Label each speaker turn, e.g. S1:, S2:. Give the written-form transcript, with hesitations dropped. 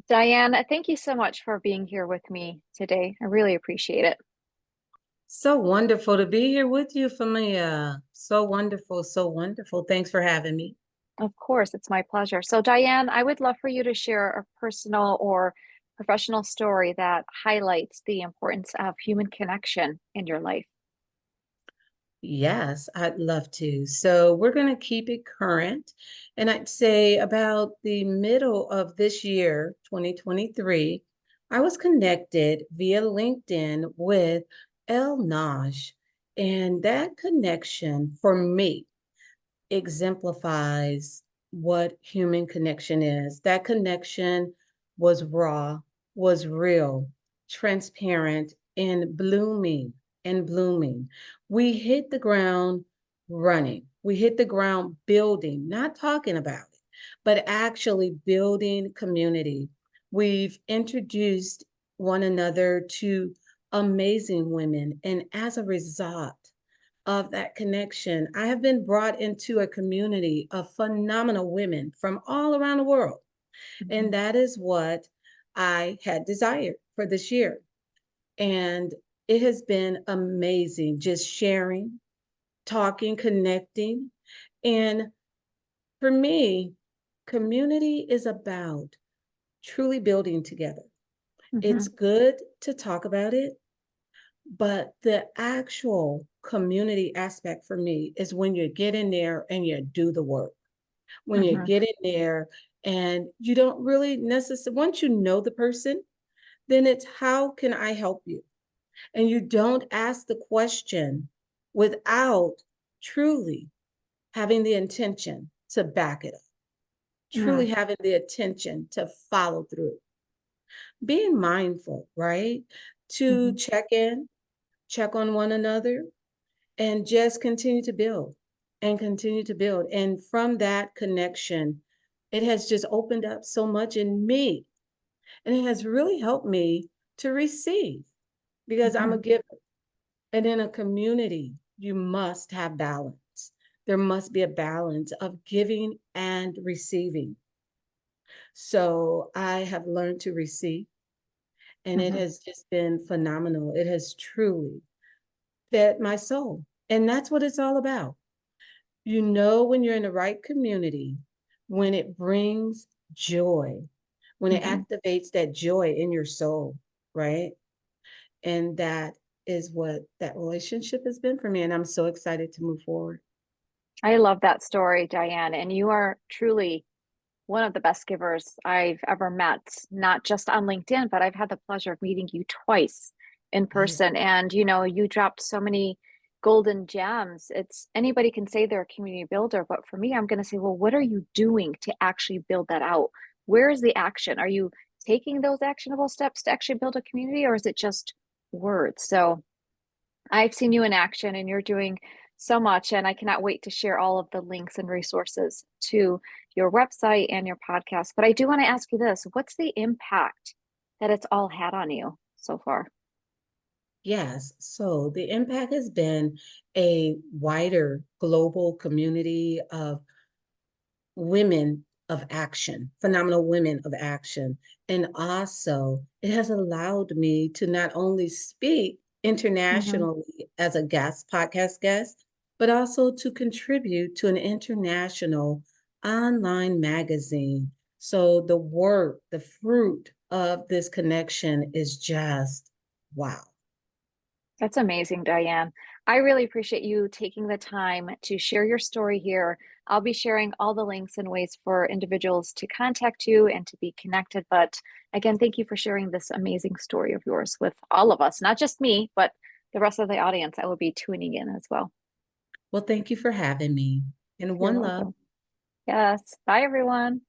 S1: Diane, thank you so much for being here with me today. I really appreciate it.
S2: So wonderful to be here with you, Familia. So wonderful, so wonderful. Thanks for having me.
S1: Of course, it's my pleasure. So, Diane, I would love for you to share a personal or professional story that highlights the importance of human connection in your life.
S2: Yes, I'd love to. So we're going to keep it current. And I'd say about the middle of this year, 2023, I was connected via LinkedIn with El Naj. And that connection for me exemplifies what human connection is. That connection was raw, was real, transparent, and blooming. We hit the ground running. We hit the ground building, not talking about it, but actually building community. We've introduced one another to amazing women. And as a result, of that connection, I have been brought into a community of phenomenal women from all around the world. And
S1: Mhm.
S2: that is what I had desired for this year. And it has been amazing just sharing, talking, connecting. And for me, community is about truly building together. It's
S1: Mhm.
S2: good to talk about it, but the actual community aspect for me is when you get in there and you do the work. When you
S1: Mhm.
S2: get in there and you don't really necessarily, once you know the person, then it's how can I help you? And you don't ask the question without truly having the intention to back it up, truly
S1: Mm.
S2: having the attention to follow through. Being mindful, right? To
S1: Mhm.
S2: check in, check on one another, and just continue to build and continue to build. And from that connection, it has just opened up so much in me. And it has really helped me to receive because I'm a
S1: Mhm.
S2: giver. And in a community, you must have balance. There must be a balance of giving and receiving. So I have learned to receive, and it
S1: Mhm.
S2: has just been phenomenal. It has truly fed my soul. And that's what it's all about. You know when you're in the right community, when it brings joy, when it
S1: Mhm.
S2: activates that joy in your soul, right? And that is what that relationship has been for me. And I'm so excited to move forward.
S1: I love that story, Diane, and you are truly one of the best givers I've ever met, not just on LinkedIn, but I've had the pleasure of meeting you twice in
S2: Yeah.
S1: person. And you dropped so many golden gems. It's anybody can say they're a community builder, but for me, I'm going to say, well, what are you doing to actually build that out? Where is the action? Are you taking those actionable steps to actually build a community, or is it just words? So I've seen you in action and you're doing so much, and I cannot wait to share all of the links and resources to your website and your podcast. But I do want to ask you this, what's the impact that it's all had on you so far?
S2: Yes. So the impact has been a wider global community of women of action, phenomenal women of action. And also, it has allowed me to not only speak
S1: Hmm.
S2: internationally as a guest, podcast guest, but also to contribute to an international online magazine. So the work, the fruit of this connection is just wow.
S1: That's amazing, Diane. I really appreciate you taking the time to share your story here. I'll be sharing all the links and ways for individuals to contact you and to be connected. But again, thank you for sharing this amazing story of yours with all of us, not just me, but the rest of the audience that will be tuning in as well.
S2: Well, thank you for having me. And
S1: You're
S2: one love.
S1: welcome. Yes. Bye, everyone.